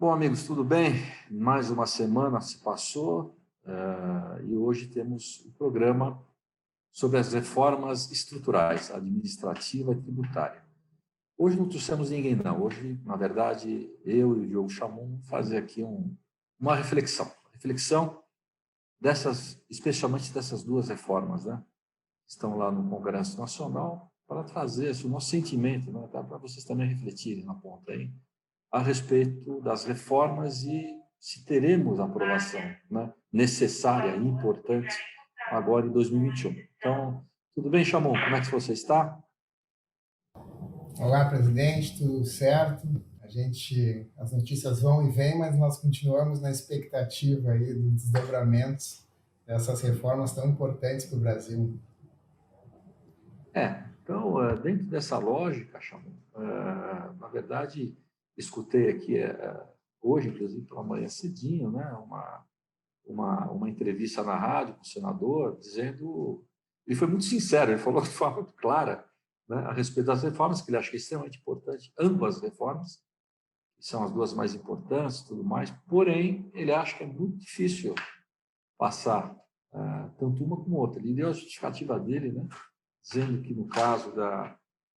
Bom, amigos, tudo bem? Mais uma semana se passou e hoje temos o programa sobre as reformas estruturais, administrativa e tributária. Hoje não trouxemos ninguém, não. Hoje, na verdade, eu e o Diogo Chamon vamos fazer aqui uma reflexão especialmente dessas duas reformas, né? Estão lá no Congresso Nacional para trazer esse, o nosso sentimento, né? Para vocês também refletirem na ponta aí, a respeito das reformas e se teremos a aprovação, né, necessária e importante agora em 2021. Então, tudo bem, Chamon? Como é que você está? Olá, presidente, tudo certo? As notícias vão e vêm, mas nós continuamos na expectativa aí dos desdobramentos dessas reformas tão importantes para o Brasil. Então, dentro dessa lógica, Chamon, na verdade, escutei aqui hoje, inclusive pela manhã cedinho, né, uma entrevista na rádio com o senador, dizendo, ele foi muito sincero, ele falou de forma muito clara, né, a respeito das reformas, que ele acha que é extremamente importante, ambas reformas, que são as duas mais importantes e tudo mais, porém, ele acha que é muito difícil passar tanto uma como outra. Ele deu a justificativa dele, né, dizendo que no caso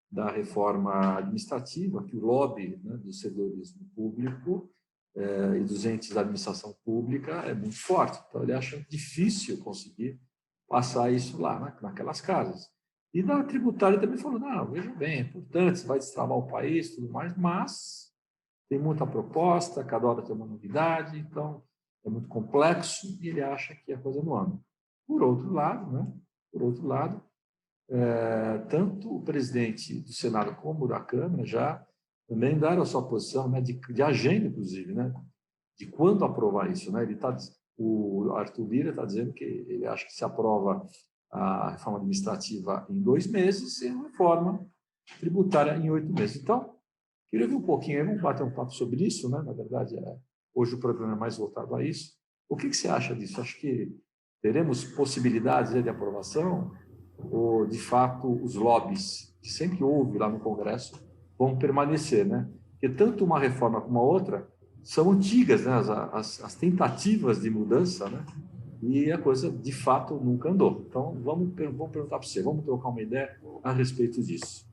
da reforma administrativa, que o lobby, né, do servidores público e dos entes da administração pública é muito forte. Então, ele acha difícil conseguir passar isso lá, naquelas casas. E da tributária também falou, não, veja bem, é importante, vai destravar o país, tudo mais, mas tem muita proposta, cada hora tem uma novidade, então é muito complexo e ele acha que a coisa não anda. Por outro lado, né, tanto o presidente do Senado como da Câmara já também deram a sua posição, né, de agenda, inclusive, né, de quando aprovar isso. Né? O Arthur Lira está dizendo que ele acha que se aprova a reforma administrativa em 2 meses e a reforma tributária em 8 meses. Então, queria ver um pouquinho, vamos bater um papo sobre isso, né? Na verdade, hoje o programa é mais voltado a isso. O que você acha disso? Acho que teremos possibilidades de aprovação ou, de fato, os lobbies que sempre houve lá no Congresso vão permanecer, né? Porque tanto uma reforma como a outra são antigas, né? As tentativas de mudança, né? E a coisa, de fato, nunca andou. Então, vamos perguntar para você, vamos trocar uma ideia a respeito disso.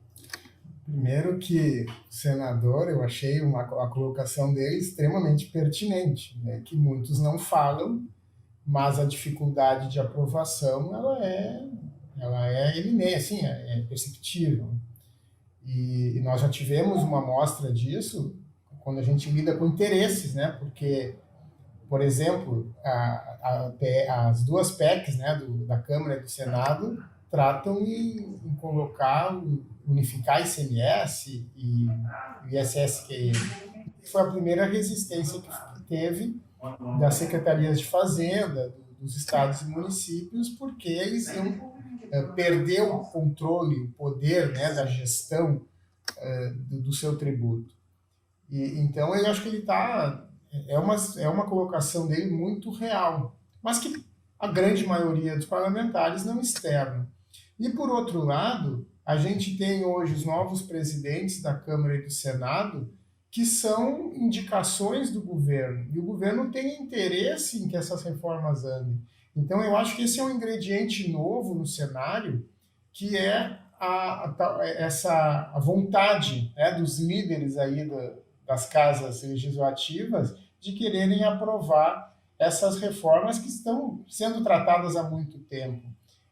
Primeiro que o senador, eu achei a colocação dele extremamente pertinente, né? Que muitos não falam, mas a dificuldade de aprovação ela é eminente, assim, é perceptível. E nós já tivemos uma amostra disso quando a gente lida com interesses, né? Porque, por exemplo, as duas PECs, né, da Câmara e do Senado, tratam em colocar, unificar ICMS e ISS, que foi a primeira resistência que teve das secretarias de Fazenda, dos estados e municípios, porque eles iam perder o controle, o poder, né, da gestão do seu tributo. Então, eu acho que ele está. É uma colocação dele muito real, mas que a grande maioria dos parlamentares não externa. E, por outro lado, a gente tem hoje os novos presidentes da Câmara e do Senado, que são indicações do governo, e o governo tem interesse em que essas reformas andem. Então, eu acho que esse é um ingrediente novo no cenário, que é a vontade, né, dos líderes aí das casas legislativas de quererem aprovar essas reformas que estão sendo tratadas há muito tempo.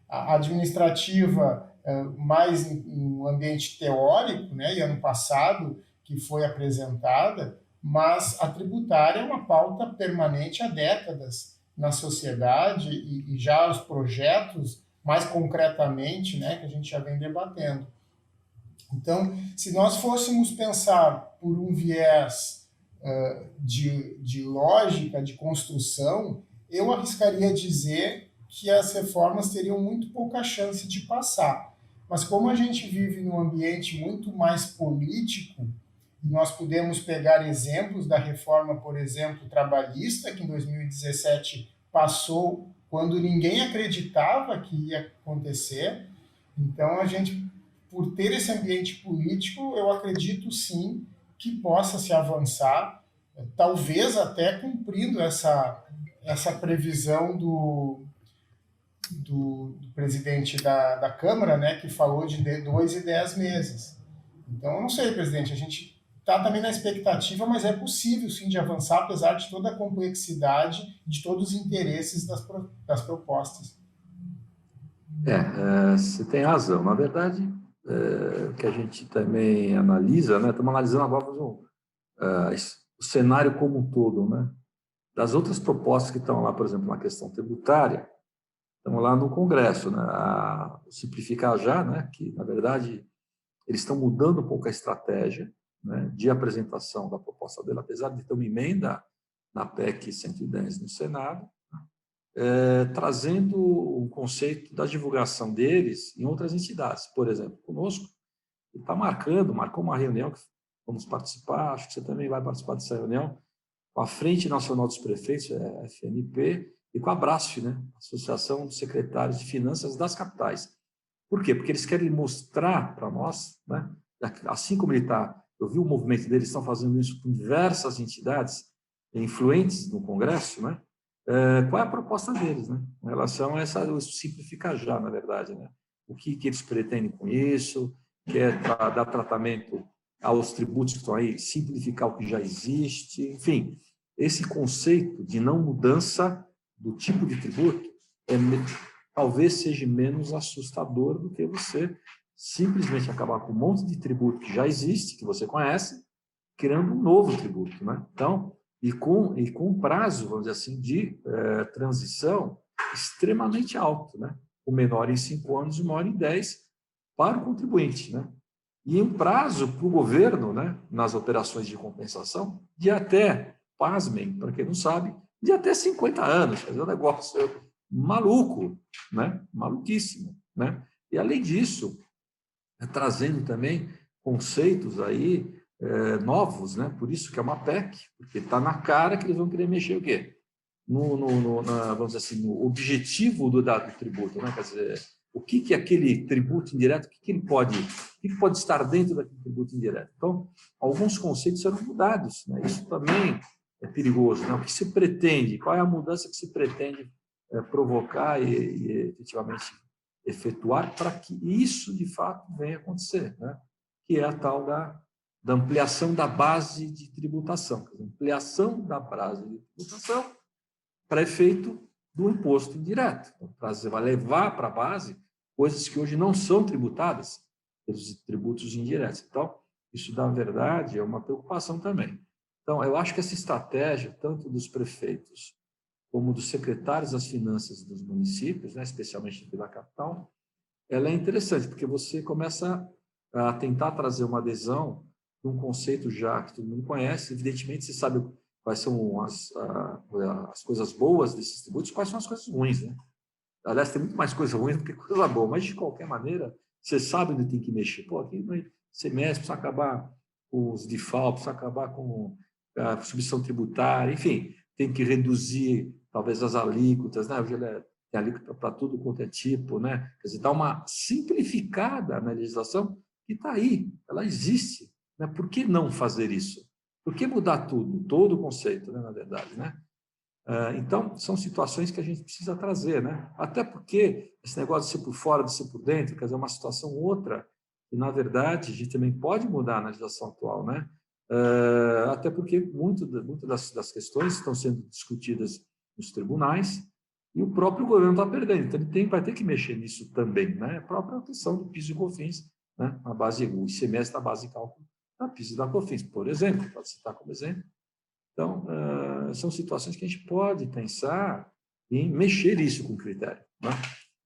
A administrativa, mais em um ambiente teórico, né, e ano passado que foi apresentada, mas a tributária é uma pauta permanente há décadas na sociedade e já os projetos, mais concretamente, né, que a gente já vem debatendo. Então, se nós fôssemos pensar por um viés de lógica, de construção, eu arriscaria dizer que as reformas teriam muito pouca chance de passar. Mas como a gente vive num ambiente muito mais político, e nós podemos pegar exemplos da reforma, por exemplo, trabalhista, que em 2017 passou quando ninguém acreditava que ia acontecer. Então, por ter esse ambiente político, eu acredito sim que possa se avançar talvez até cumprindo essa previsão do presidente da Câmara, né, que falou de 2 e 10 meses. Então, eu não sei, presidente, a gente está também na expectativa, mas é possível sim de avançar, apesar de toda a complexidade, de todos os interesses das propostas. Você tem razão. Na verdade, o que a gente também analisa, né? Estamos analisando agora o cenário como um todo, né? Das outras propostas que estão lá, por exemplo, na questão tributária, estão lá no Congresso, né? A Simplificar Já, né? Que, na verdade, eles estão mudando um pouco a estratégia, né, de apresentação da proposta dele, apesar de ter uma emenda na PEC 110 no Senado, trazendo um conceito da divulgação deles em outras entidades. Por exemplo, conosco, ele está marcou uma reunião que vamos participar, acho que você também vai participar dessa reunião, com a Frente Nacional dos Prefeitos, FNP, e com a Brasf, né, Associação dos Secretários de Finanças das Capitais. Por quê? Porque eles querem mostrar para nós, né, assim como ele está, eu vi o movimento deles, estão fazendo isso com diversas entidades influentes no Congresso, né, qual é a proposta deles, né, em relação a essa simplificar já, na verdade, né, o que eles pretendem com isso, que é dar tratamento aos tributos que estão aí, simplificar o que já existe, enfim, esse conceito de não mudança do tipo de tributo talvez seja menos assustador do que você simplesmente acabar com um monte de tributo que já existe, que você conhece, criando um novo tributo, né? Então, com um prazo, vamos dizer assim, de transição extremamente alto, né? O menor em 5 anos, o maior em 10 para o contribuinte, né? E um prazo para o governo, né, nas operações de compensação, de até, pasmem, para quem não sabe, de até 50 anos. Quer dizer, um negócio maluco, né? Maluquíssimo, né? E, além disso, trazendo também conceitos aí novos, né? Por isso que é uma PEC, porque está na cara que eles vão querer mexer o quê? Vamos dizer assim, no objetivo do tributo, né? Quer dizer, o que é aquele tributo indireto, o que pode estar dentro daquele tributo indireto. Então, alguns conceitos serão mudados, né? Isso também é perigoso, né? O que se pretende, qual é a mudança que se pretende provocar e efetivamente efetuar para que isso, de fato, venha a acontecer, né? Que é a tal da ampliação da base de tributação. Ampliação da base de tributação para efeito do imposto indireto. Então, você vai levar para a base coisas que hoje não são tributadas pelos tributos indiretos. Então, isso, na verdade, é uma preocupação também. Então, eu acho que essa estratégia, tanto dos prefeitos como dos secretários das finanças dos municípios, né, especialmente aqui da capital, ela é interessante, porque você começa a tentar trazer uma adesão de um conceito já que todo mundo conhece. Evidentemente, você sabe quais são as coisas boas desses tributos, quais são as coisas ruins, né? Aliás, tem muito mais coisa ruim do que coisa boa, mas, de qualquer maneira, você sabe onde tem que mexer. Pô, aqui no semestre precisa acabar com os defaults, precisa acabar com a submissão tributária, enfim, tem que reduzir, talvez, as alíquotas, né? Hoje tem alíquota para tudo quanto é tipo, né? Quer dizer, dá uma simplificada na legislação que está aí, ela existe, né? Por que não fazer isso? Por que mudar tudo, todo o conceito, né, na verdade, né? Então, são situações que a gente precisa trazer, né? Até porque esse negócio de ser por fora, de ser por dentro, quer dizer, é uma situação outra, e, na verdade, a gente também pode mudar na legislação atual, né? Até porque muito das questões estão sendo discutidas nos tribunais e o próprio governo está perdendo, então ele vai ter que mexer nisso também, né? A própria questão do PIS e COFINS, né? A base, o ICMS na base de cálculo da PIS e da COFINS, por exemplo, pode citar como exemplo. Então, são situações que a gente pode pensar em mexer isso com critério, né?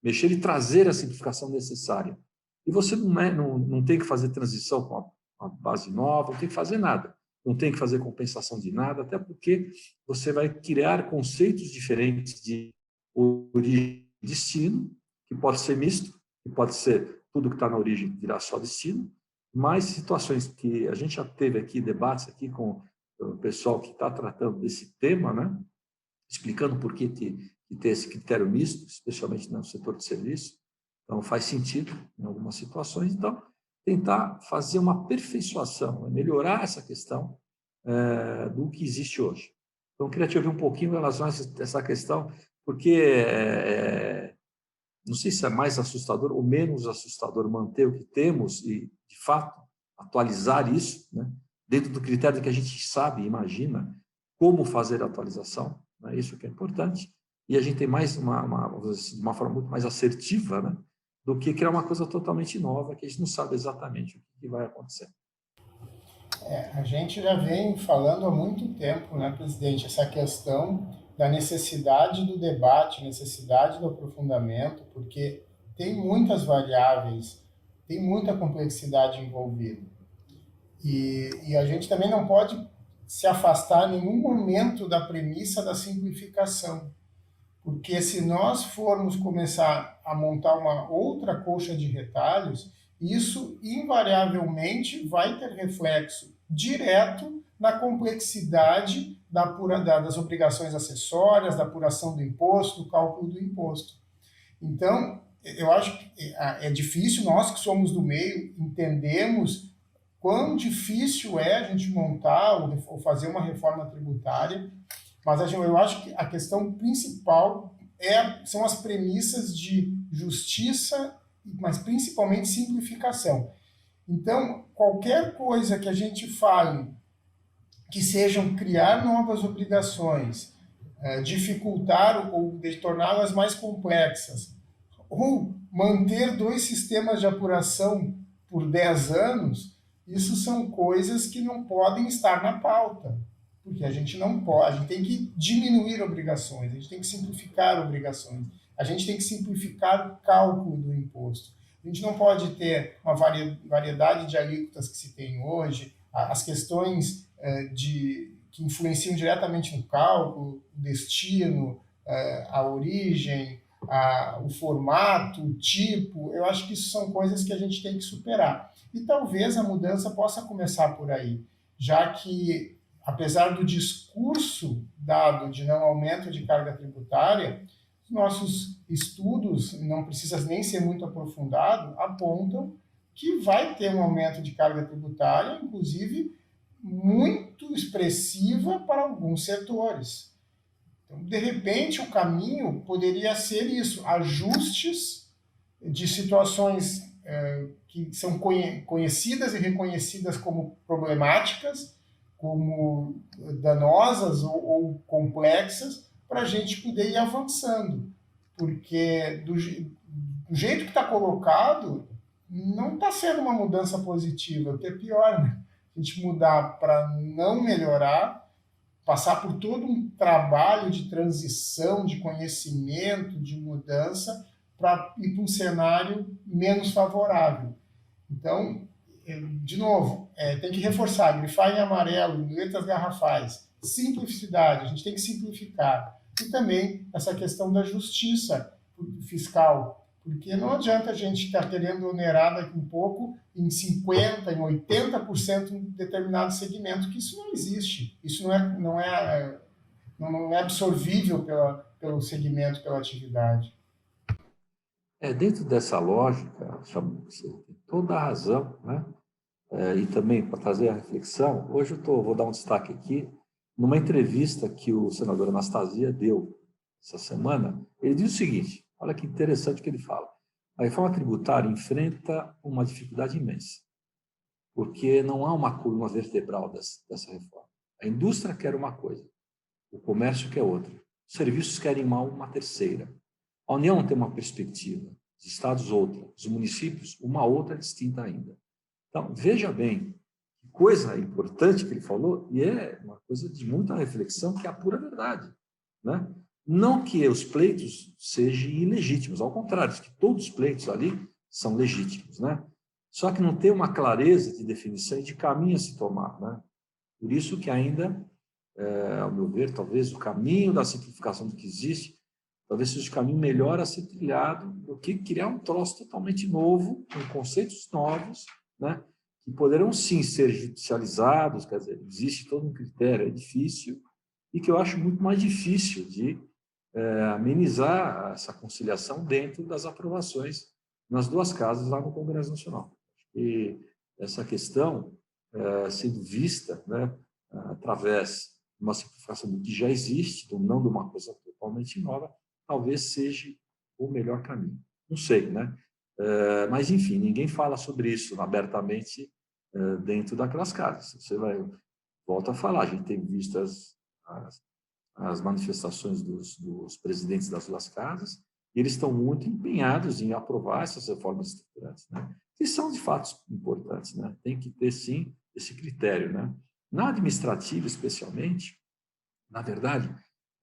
Mexer e trazer a simplificação necessária. E você não tem que fazer transição com a base nova, não tem que fazer nada. Não tem que fazer compensação de nada, até porque você vai criar conceitos diferentes de origem e destino, que pode ser misto, que pode ser tudo que está na origem virar só destino, mas situações que a gente já teve aqui, debates aqui com o pessoal que está tratando desse tema, né? Explicando por que ter esse critério misto, especialmente no setor de serviço. Então, faz sentido em algumas situações. Então, tentar fazer uma aperfeiçoação, melhorar essa questão do que existe hoje. Então, eu queria te ouvir um pouquinho em relação a essa questão, porque não sei se é mais assustador ou menos assustador manter o que temos e, de fato, atualizar isso, né, dentro do critério que a gente sabe, imagina, como fazer a atualização, né, isso que é importante, e a gente tem mais uma forma muito mais assertiva, né, do que criar uma coisa totalmente nova que a gente não sabe exatamente o que vai acontecer. A gente já vem falando há muito tempo, né, presidente, essa questão da necessidade do debate, necessidade do aprofundamento, porque tem muitas variáveis, tem muita complexidade envolvida. E a gente também não pode se afastar em nenhum momento da premissa da simplificação, porque se nós formos começar a montar uma outra colcha de retalhos, isso invariavelmente vai ter reflexo direto na complexidade das obrigações acessórias, da apuração do imposto, do cálculo do imposto. Então, eu acho que é difícil, nós que somos do meio, entendemos quão difícil é a gente montar ou fazer uma reforma tributária, mas eu acho que a questão principal são as premissas de justiça, mas principalmente simplificação. Então, qualquer coisa que a gente fale que sejam criar novas obrigações, dificultar ou torná-las mais complexas, ou manter 2 sistemas de apuração por 10 anos, isso são coisas que não podem estar na pauta, porque a gente não pode, a gente tem que diminuir obrigações, a gente tem que simplificar obrigações, a gente tem que simplificar o cálculo do imposto. A gente não pode ter uma variedade de alíquotas que se tem hoje, as questões que influenciam diretamente no cálculo, o destino, a origem, o formato, o tipo, eu acho que isso são coisas que a gente tem que superar. E talvez a mudança possa começar por aí, já que, apesar do discurso dado de não aumento de carga tributária, nossos estudos, não precisa nem ser muito aprofundado, apontam que vai ter um aumento de carga tributária, inclusive muito expressiva para alguns setores. Então, de repente, o caminho poderia ser isso, ajustes de situações que são conhecidas e reconhecidas como problemáticas, como danosas ou complexas, para a gente poder ir avançando. Porque do jeito que está colocado, não está sendo uma mudança positiva, o que é pior, né? A gente mudar para não melhorar, passar por todo um trabalho de transição, de conhecimento, de mudança, para ir para um cenário menos favorável. Então, de novo, tem que reforçar, grifar em amarelo, em letras garrafais, simplicidade, a gente tem que simplificar. E também essa questão da justiça fiscal, porque não adianta a gente estar querendo onerar daqui um pouco em 50%, em 80% em determinado segmento, que isso não existe. Isso não é absorvível pelo segmento, pela atividade. Dentro dessa lógica, você tem toda a razão, né? E também para trazer a reflexão, hoje vou dar um destaque aqui, numa entrevista que o senador Anastasia deu essa semana, ele diz o seguinte, olha que interessante o que ele fala, a reforma tributária enfrenta uma dificuldade imensa, porque não há uma coluna vertebral dessa reforma. A indústria quer uma coisa, o comércio quer outra, os serviços querem uma terceira. A União tem uma perspectiva, os estados outra, os municípios uma outra distinta ainda. Então, veja bem, que coisa importante que ele falou, e é uma coisa de muita reflexão, que é a pura verdade, né? Não que os pleitos sejam ilegítimos, ao contrário, que todos os pleitos ali são legítimos, né? Só que não tem uma clareza de definição e de caminho a se tomar, né? Por isso que ainda, ao meu ver, talvez o caminho da simplificação do que existe, talvez seja o caminho melhor a ser trilhado do que criar um troço totalmente novo, com conceitos novos, né, que poderão sim ser judicializados, quer dizer, existe todo um critério, é difícil, e que eu acho muito mais difícil de amenizar essa conciliação dentro das aprovações nas duas casas lá no Congresso Nacional. E essa questão, sendo vista, né, através de uma simplificação do que já existe, não de uma coisa totalmente nova, talvez seja o melhor caminho. Não sei, né? Mas, enfim, ninguém fala sobre isso abertamente dentro daquelas casas. Você vai, volta a falar, a gente tem visto as manifestações dos presidentes das duas casas, e eles estão muito empenhados em aprovar essas reformas estruturantes, né? Que são, de fato, importantes, né? Tem que ter, sim, esse critério, né? Na administrativa, especialmente, na verdade,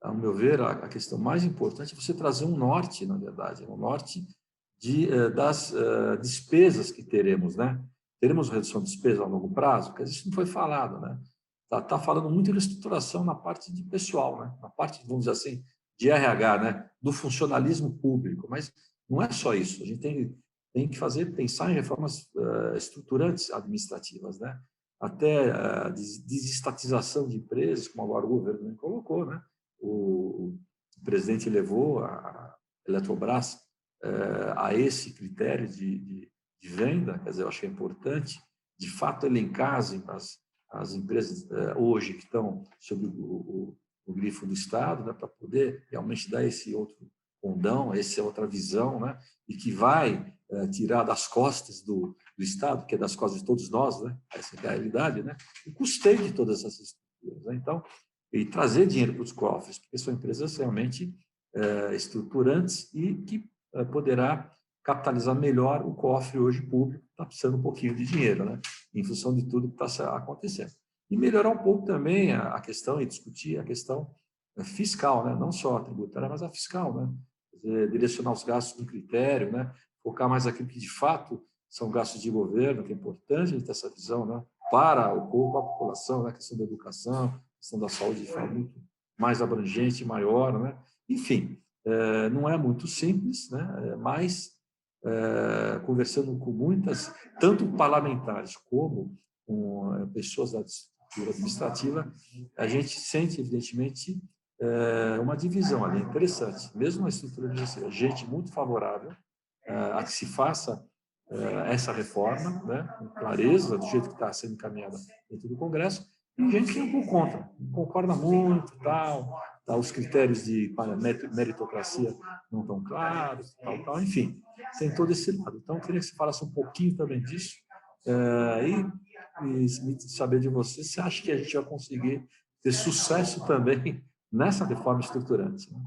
ao meu ver, a questão mais importante é você trazer um norte, na verdade, um norte das despesas que teremos, né? Teremos redução de despesa a longo prazo? Porque isso não foi falado, né? Tá falando muito em reestruturação na parte de pessoal, né? Na parte, vamos dizer assim, de RH, né? Do funcionalismo público, mas não é só isso. A gente tem que pensar em reformas estruturantes administrativas, né? Até desestatização de empresas, como agora o governo colocou, né? O presidente levou a Eletrobras a esse critério de venda, quer dizer, eu acho que é importante, de fato, elencar as empresas hoje que estão sob o grifo do Estado, né, para poder realmente dar esse outro condão, essa outra visão, né, e que vai tirar das costas do Estado, que é das costas de todos nós, né, essa é a realidade, né, o custeio de todas essas estruturas. Né, então, e trazer dinheiro para os cofres, porque são empresas realmente estruturantes e que poderá capitalizar melhor o cofre hoje público, que está precisando um pouquinho de dinheiro, né, em função de tudo que está acontecendo. E melhorar um pouco também a questão e discutir a questão fiscal, né, não só a tributária, mas a fiscal, né, dizer, direcionar os gastos com critério, né, focar mais naquilo que de fato são gastos de governo, que é importante a gente ter essa visão, né, para o povo, para a população, né, a questão da educação, a questão da saúde de forma muito mais abrangente, maior, né, enfim, não é muito simples, né, mas conversando com muitas, tanto parlamentares como com pessoas da estrutura administrativa, a gente sente, evidentemente, uma divisão ali interessante, mesmo na estrutura administrativa, gente muito favorável a que se faça essa reforma, né, com clareza, do jeito que está sendo encaminhada dentro do Congresso, e gente que não concorda, não concorda muito, tal, os critérios de meritocracia não estão claros, tal, enfim, tem todo esse lado. Então, eu queria que você falasse um pouquinho também disso e saber de você se acha que a gente vai conseguir ter sucesso também nessa reforma estruturante. Né?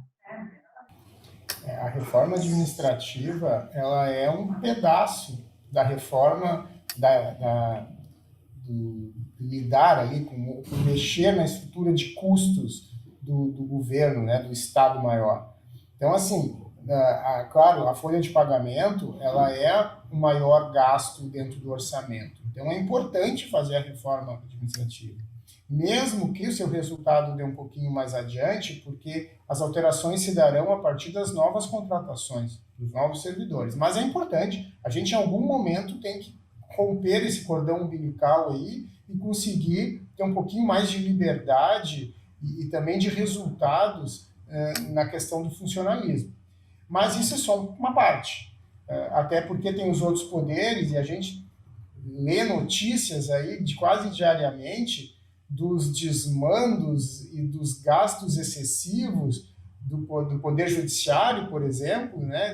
A reforma administrativa ela é um pedaço da reforma do lidar ali com mexer na estrutura de custos do governo, né, do Estado maior. Então, assim, claro, a folha de pagamento ela é o maior gasto dentro do orçamento. Então, é importante fazer a reforma administrativa, mesmo que o seu resultado dê um pouquinho mais adiante, porque as alterações se darão a partir das novas contratações, dos novos servidores. Mas é importante, a gente em algum momento tem que romper esse cordão umbilical aí e conseguir ter um pouquinho mais de liberdade e também de resultados na questão do funcionalismo. Mas isso é só uma parte, até porque tem os outros poderes e a gente lê notícias aí de quase diariamente dos desmandos e dos gastos excessivos do Poder Judiciário, por exemplo, né,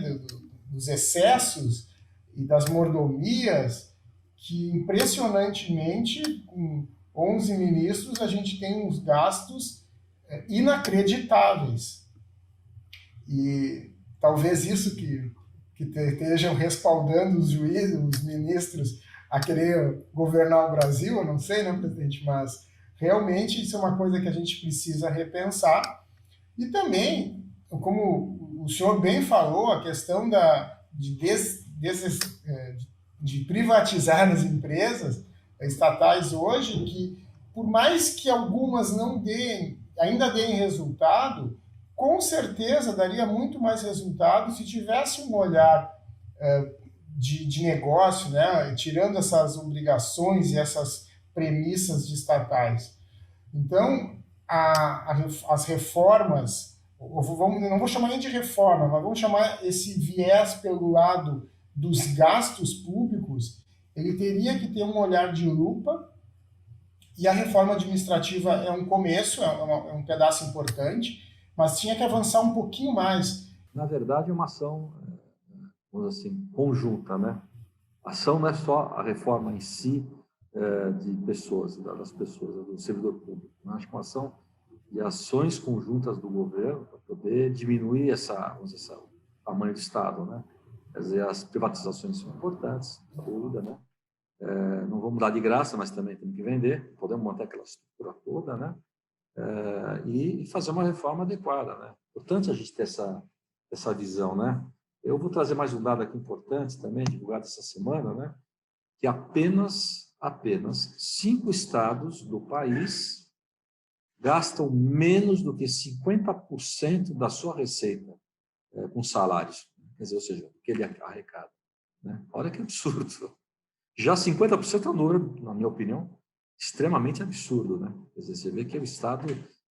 dos excessos e das mordomias, que impressionantemente, com 11 ministros, a gente tem uns gastos inacreditáveis. E talvez isso que estejam respaldando os juízes, os ministros, a querer governar o Brasil, eu não sei, né, presidente, mas realmente isso é uma coisa que a gente precisa repensar. E também, como o senhor bem falou, a questão de privatizar as empresas estatais hoje, que por mais que algumas não ainda deem resultado, com certeza daria muito mais resultado se tivesse um olhar de negócio, né, tirando essas obrigações e essas premissas de estatais. Então, as reformas, não vou chamar nem de reforma, mas vamos chamar esse viés pelo lado dos gastos públicos, ele teria que ter um olhar de lupa e a reforma administrativa é um começo, é um pedaço importante, mas tinha que avançar um pouquinho mais. Na verdade, é uma ação, vamos dizer assim, conjunta, né? A ação não é só a reforma em si de pessoas, das pessoas, do servidor público. Acho que uma ação de ações conjuntas do governo para poder diminuir o tamanho do Estado, né? Quer dizer, as privatizações são importantes, sem dúvida, né? Não vamos dar de graça, mas também temos que vender, podemos manter aquela estrutura toda, né? E fazer uma reforma adequada, né? Importante a gente ter essa visão, né? Eu vou trazer mais um dado aqui importante também, divulgado essa semana, né? Que apenas 5 estados do país gastam menos do que 50% da sua receita com salários, quer dizer, ou seja, o que ele arrecada, né? Olha que absurdo. Já 50% é um número, na minha opinião, extremamente absurdo, né? Quer dizer, você vê que o Estado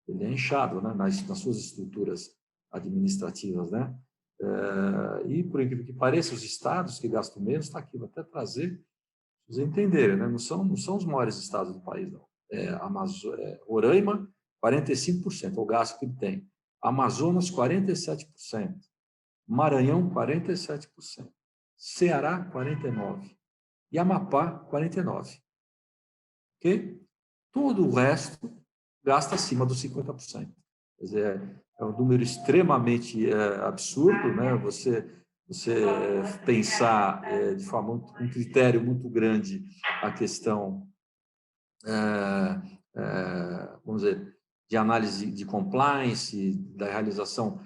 ele é inchado, né? nas suas estruturas administrativas, né? E, por incrível que pareça, os estados que gastam menos, está aqui, vou até trazer, para vocês entenderem, né? Não são os maiores estados do país, não. Roraima, 45%, é o gasto que ele tem. Amazonas, 47%. Maranhão, 47%. Ceará, 49%. E Amapá, 49%. Ok? Todo o resto gasta acima dos 50%. Quer dizer, é um número extremamente absurdo, né? Você pensar de forma um critério muito grande a questão, vamos dizer, de análise de compliance, da realização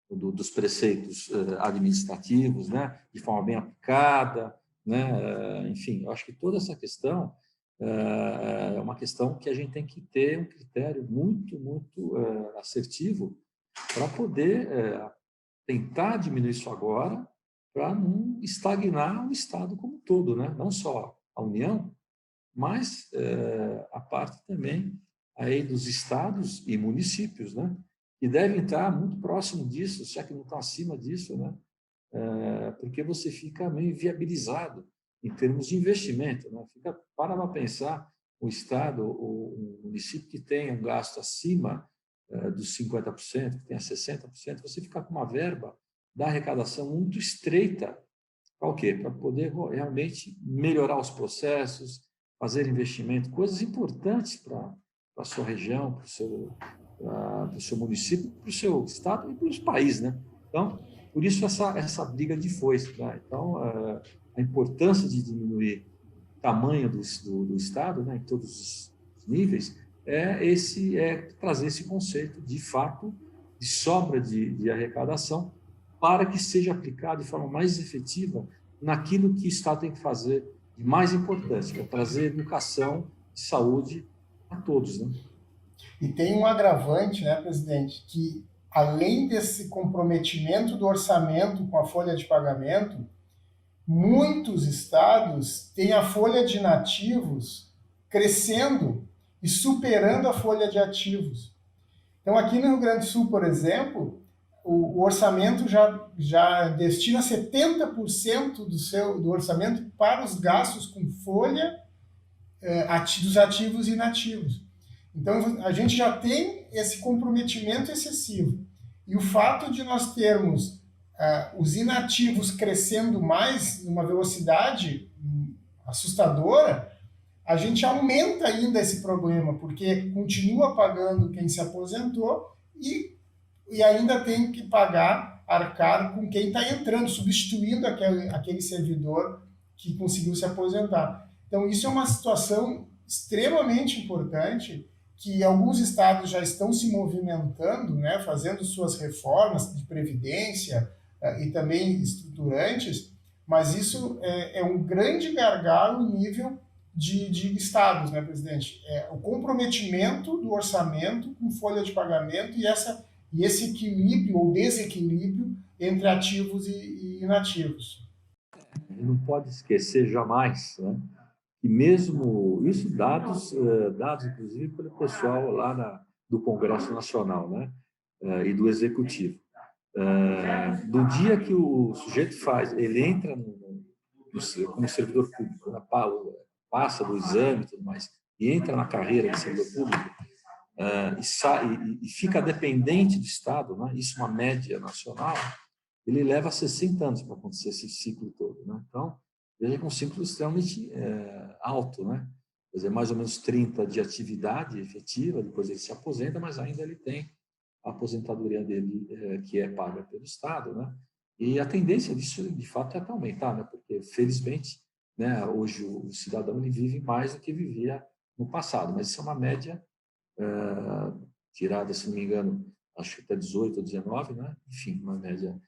dos preceitos administrativos, né? De forma bem aplicada, né? Enfim, eu acho que toda essa questão é uma questão que a gente tem que ter um critério muito, muito assertivo para poder tentar diminuir isso agora, para não estagnar o Estado como um todo, né? Não só a União, mas a parte também aí dos estados e municípios, né? Que devem estar muito próximo disso, já que não estão acima disso, né? Porque você fica meio viabilizado em termos de investimento, né? Para pensar o estado, o município que tenha um gasto acima dos 50%, que tenha 60%, você fica com uma verba da arrecadação muito estreita. Para o quê? Para poder realmente melhorar os processos, fazer investimento, coisas importantes para a sua região, para o seu município, para o seu estado e para o país, né? Então, por isso essa briga de foice, né? Então, a importância de diminuir o tamanho do Estado, né, em todos os níveis, é trazer esse conceito, de fato, de sobra de arrecadação, para que seja aplicado de forma mais efetiva naquilo que o Estado tem que fazer de mais importante, que é trazer educação e saúde a todos, né? E tem um agravante, né, presidente, que além desse comprometimento do orçamento com a folha de pagamento, muitos estados têm a folha de inativos crescendo e superando a folha de ativos. Então, aqui no Rio Grande do Sul, por exemplo, o orçamento já destina 70% do orçamento para os gastos com folha dos ativos e inativos. Então, a gente já tem esse comprometimento excessivo. E o fato de nós termos os inativos crescendo mais, numa velocidade assustadora, a gente aumenta ainda esse problema, porque continua pagando quem se aposentou e ainda tem que arcar com quem está entrando, substituindo aquele servidor que conseguiu se aposentar. Então, isso é uma situação extremamente importante, que alguns estados já estão se movimentando, né, fazendo suas reformas de previdência e também estruturantes, mas isso é um grande gargalo em nível de estados, né, presidente? O comprometimento do orçamento com folha de pagamento e esse equilíbrio ou desequilíbrio entre ativos e inativos. A gente não pode esquecer jamais, né? E mesmo isso, dados inclusive pelo pessoal lá do Congresso Nacional, né? E do Executivo. Do dia que o sujeito ele entra como servidor público, né? Passa do exame e tudo mais, e entra na carreira de servidor público e fica dependente do Estado, né? Isso é uma média nacional, ele leva 60 anos para acontecer esse ciclo todo, né? Então, veja que é um ciclo extremamente alto, né? Quer dizer, mais ou menos 30 de atividade efetiva, depois ele se aposenta, mas ainda ele tem a aposentadoria dele, que é paga pelo Estado, né? E a tendência disso, de fato, é até aumentar, né? Porque, felizmente, né, hoje o cidadão ele vive mais do que vivia no passado, mas isso é uma média tirada, se não me engano, acho que até 18 ou 19, né? Enfim, uma média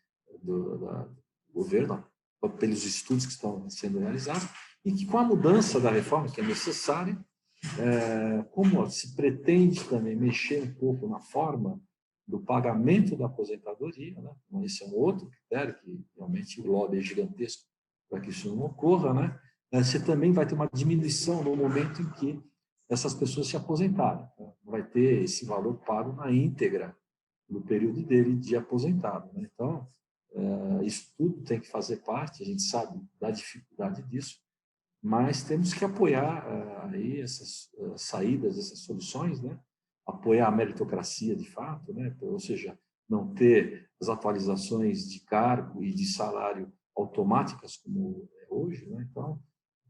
do governo, pelos estudos que estão sendo realizados, e que com a mudança da reforma, que é necessária, como se pretende também mexer um pouco na forma do pagamento da aposentadoria, né? Esse é um outro critério, que realmente o lobby é gigantesco para que isso não ocorra, né? Você também vai ter uma diminuição no momento em que essas pessoas se aposentarem, né? Vai ter esse valor pago na íntegra no período dele de aposentado, né? Então, isso tudo tem que fazer parte, a gente sabe da dificuldade disso, mas temos que apoiar aí essas saídas, essas soluções, né? Apoiar a meritocracia de fato, né? Ou seja, não ter as atualizações de cargo e de salário automáticas como é hoje, né? Então,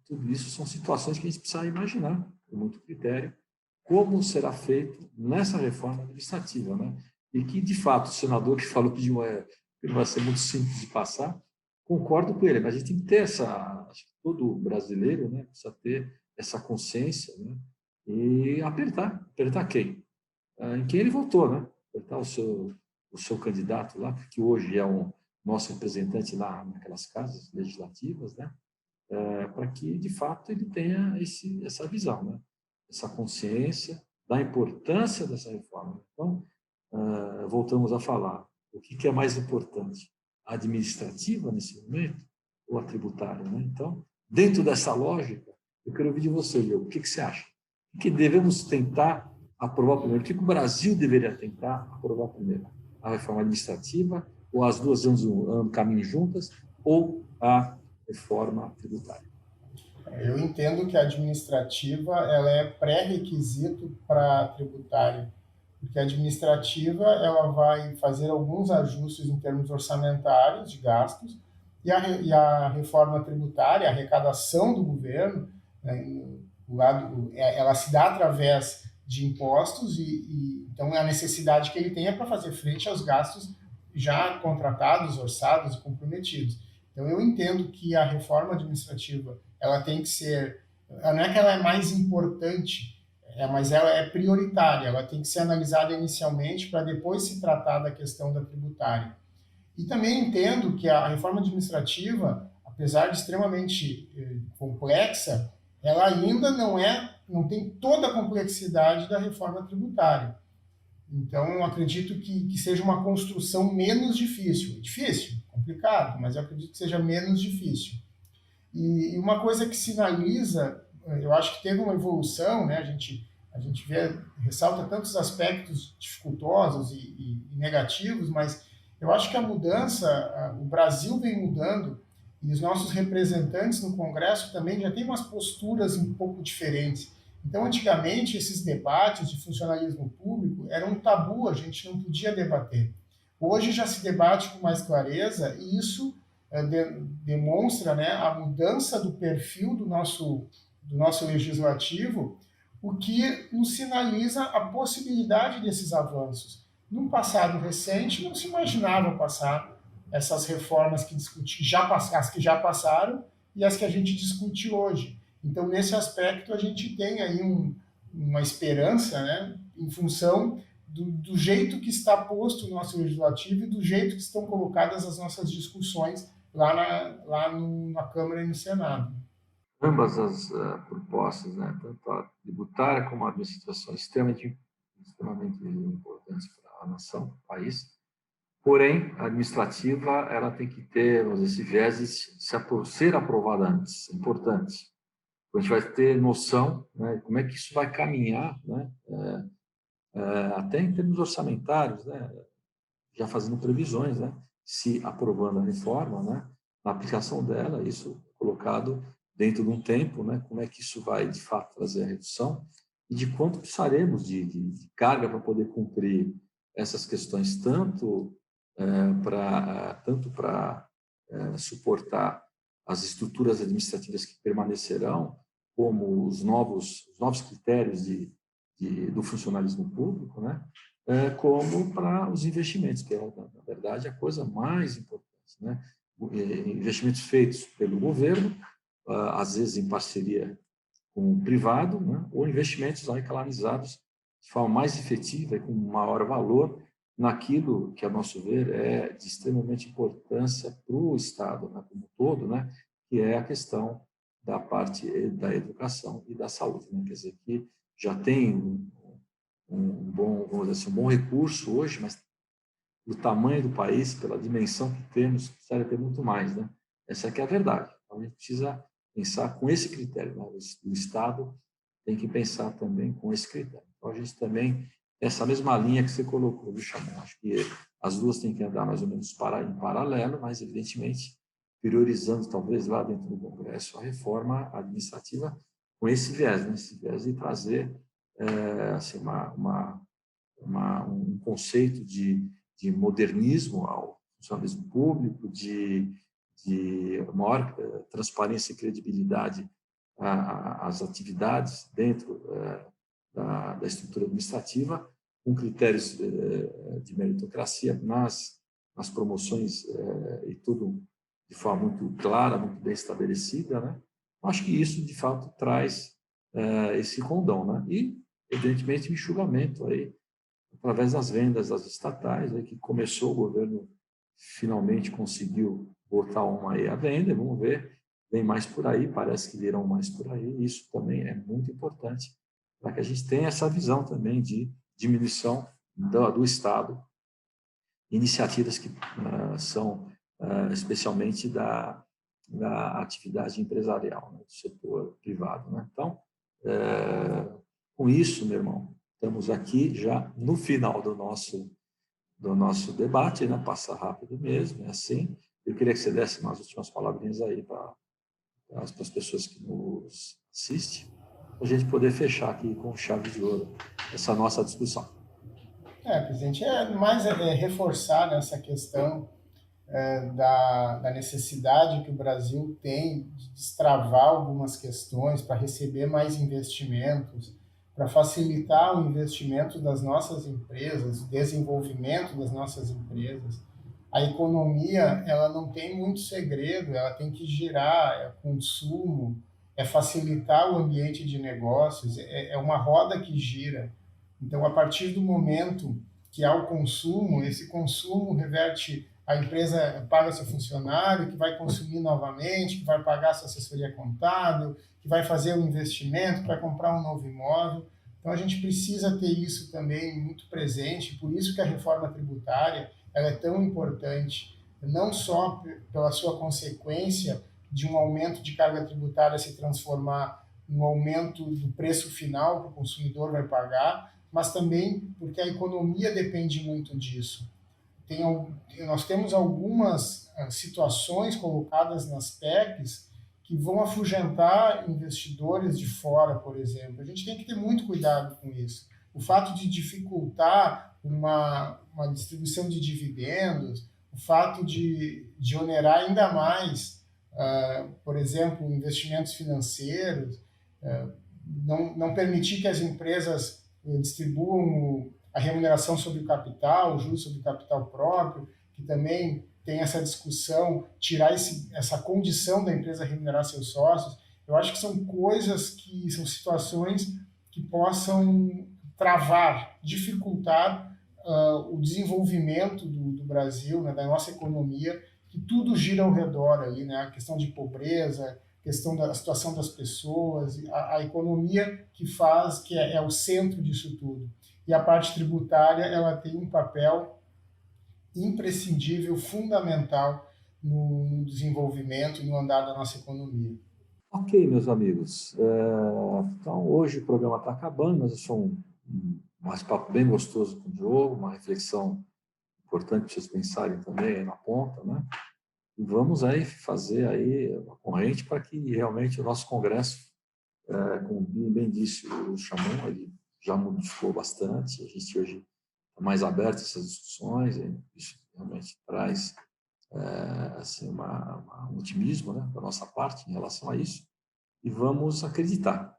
tudo isso são situações que a gente precisa imaginar com muito critério como será feito nessa reforma administrativa, né? E que, de fato, o senador que falou que não vai ser muito simples de passar, concordo com ele, mas a gente tem que ter acho que todo brasileiro, né, precisa ter essa consciência, né, e apertar quem? Em quem ele votou, né? Apertar o seu candidato lá, que hoje é o nosso representante lá naquelas casas legislativas, né? Para que, de fato, ele tenha essa visão, né? Essa consciência da importância dessa reforma. Então, voltamos a falar, o que é mais importante? A administrativa, nesse momento, ou a tributária, né? Então, dentro dessa lógica, eu quero ouvir de você, Diego, o que você acha? O que devemos tentar aprovar primeiro? O que o Brasil deveria tentar aprovar primeiro? A reforma administrativa, ou as duas andam caminho juntas, ou a reforma tributária? Eu entendo que a administrativa ela é pré-requisito para a tributária, porque a administrativa ela vai fazer alguns ajustes em termos orçamentários de gastos e a reforma tributária, a arrecadação do governo, né, ela se dá através de impostos então a necessidade que ele tem é para fazer frente aos gastos já contratados, orçados e comprometidos. Então eu entendo que a reforma administrativa ela tem que ser, não é que ela é mais importante, mas ela é prioritária, ela tem que ser analisada inicialmente para depois se tratar da questão da tributária. E também entendo que a reforma administrativa, apesar de extremamente complexa, ela ainda não tem toda a complexidade da reforma tributária. Então, eu acredito que seja uma construção menos difícil. Difícil, complicado, mas eu acredito que seja menos difícil. E uma coisa que sinaliza, eu acho que teve uma evolução, né? A gente ressalta tantos aspectos dificultosos e negativos, mas eu acho que a mudança, o Brasil vem mudando e os nossos representantes no Congresso também já têm umas posturas um pouco diferentes. Então, antigamente, esses debates de funcionalismo público eram um tabu, a gente não podia debater. Hoje já se debate com mais clareza e isso demonstra, né, a mudança do perfil do nosso legislativo, o que nos sinaliza a possibilidade desses avanços. Num passado recente, não se imaginava passar essas reformas as que já passaram e as que a gente discute hoje. Então, nesse aspecto, a gente tem aí uma esperança, né, em função do jeito que está posto o nosso legislativo e do jeito que estão colocadas as nossas discussões lá na Câmara e no Senado. Ambas as propostas, né, tanto a tributária como a administração, extremamente importantes para a nação, para o país. Porém, a administrativa ela tem que ter, vamos dizer, esse viés de ser aprovada antes, é importante. A gente vai ter noção, né, como é que isso vai caminhar, né, até em termos orçamentários, né, já fazendo previsões, né, se aprovando a reforma, né, na aplicação dela, isso colocado dentro de um tempo, né, como é que isso vai, de fato, trazer a redução e de quanto precisaremos de carga para poder cumprir essas questões, tanto para suportar as estruturas administrativas que permanecerão, como os novos critérios do funcionalismo público, né? Como para os investimentos, que é, na verdade, a coisa mais importante, né? Investimentos feitos pelo governo, às vezes em parceria com o privado, né? Ou investimentos aí canalizados de forma mais efetiva e com maior valor naquilo que, a nosso ver, é de extremamente importância para o Estado, né, como um todo, né, que é a questão da parte da educação e da saúde, né? Quer dizer, que já tem um bom, vamos dizer assim, um bom recurso hoje, mas o tamanho do país, pela dimensão que temos, precisa ter muito mais, né? Essa aqui é a verdade. Então, a gente precisa pensar com esse critério, né? O Estado tem que pensar também com esse critério. Então, a gente também, essa mesma linha que você colocou, viu, Chamon? Acho que as duas têm que andar mais ou menos em paralelo, mas, evidentemente, priorizando, talvez, lá dentro do Congresso, a reforma administrativa com esse viés, né? Esse viés de trazer assim, um conceito de modernismo ao funcionalismo público, de maior transparência e credibilidade às atividades dentro da estrutura administrativa, com critérios de meritocracia nas promoções e tudo de forma muito clara, muito bem estabelecida, né? Acho que isso, de fato, traz esse condão, né? E, evidentemente, o enxugamento aí através das vendas das estatais, aí que começou, o governo finalmente conseguiu botar uma aí à venda, vamos ver, vem mais por aí, parece que virão mais por aí, isso também é muito importante para que a gente tenha essa visão também de diminuição do Estado, iniciativas que são especialmente da atividade empresarial, né, do setor privado, né? Então, com isso, meu irmão, estamos aqui já no final do nosso debate, né? Passa rápido mesmo, é assim. Eu queria que você desse umas últimas palavrinhas aí para as pessoas que nos assistem, para a gente poder fechar aqui com chave de ouro essa nossa discussão. Presidente, reforçar nessa questão da necessidade que o Brasil tem de destravar algumas questões para receber mais investimentos, para facilitar o investimento das nossas empresas, o desenvolvimento das nossas empresas. A economia, ela não tem muito segredo, ela tem que girar, é consumo, é facilitar o ambiente de negócios, é uma roda que gira. Então, a partir do momento que há o consumo, esse consumo reverte, a empresa paga seu funcionário, que vai consumir novamente, que vai pagar sua assessoria contábil, que vai fazer um investimento, que vai comprar um novo imóvel. Então, a gente precisa ter isso também muito presente, por isso que a reforma tributária ela é tão importante, não só pela sua consequência de um aumento de carga tributária se transformar no aumento do preço final que o consumidor vai pagar, mas também porque a economia depende muito disso. Nós temos algumas situações colocadas nas PECs que vão afugentar investidores de fora, por exemplo. A gente tem que ter muito cuidado com isso. O fato de dificultar uma distribuição de dividendos, o fato de onerar ainda mais, por exemplo, investimentos financeiros, não permitir que as empresas distribuam a remuneração sobre o capital, o juros sobre o capital próprio, que também tem essa discussão, tirar essa condição da empresa remunerar seus sócios. Eu acho que são são situações que possam travar, dificultar o desenvolvimento do Brasil, né, da nossa economia, que tudo gira ao redor aí, né, a questão de pobreza, questão da situação das pessoas, a economia que é o centro disso tudo. E a parte tributária, ela tem um papel imprescindível, fundamental no desenvolvimento e no andar da nossa economia. Ok, meus amigos. Então, hoje o programa está acabando, mas isso é um bate-papo bem gostoso com o Diogo, uma reflexão importante para vocês pensarem também aí na ponta, né? e vamos aí fazer aí uma corrente para que realmente o nosso Congresso, como bem disse o Chamon, ele já modificou bastante, a gente hoje está mais aberto a essas discussões, isso realmente traz assim, um otimismo, né, da nossa parte em relação a isso, e vamos acreditar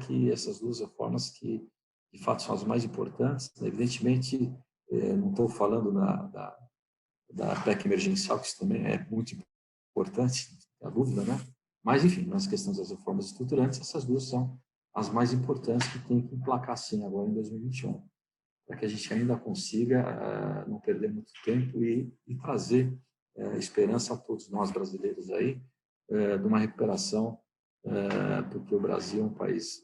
que essas duas reformas que, de fato, são as mais importantes, né? Evidentemente, não estou falando da PEC emergencial, que isso também é muito importante, não há dúvida, né? Mas, enfim, nas questões das reformas estruturantes, essas duas são as mais importantes que tem que emplacar, sim, agora em 2021, para que a gente ainda consiga não perder muito tempo e trazer esperança a todos nós brasileiros aí de uma recuperação, porque o Brasil é um país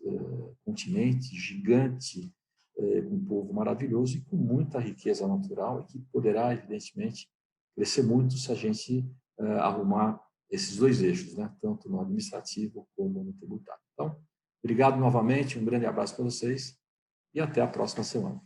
continente gigante, com um povo maravilhoso e com muita riqueza natural e que poderá, evidentemente, crescer muito se a gente arrumar esses dois eixos, né? Tanto no administrativo como no tributário. Então, obrigado novamente, um grande abraço para vocês e até a próxima semana.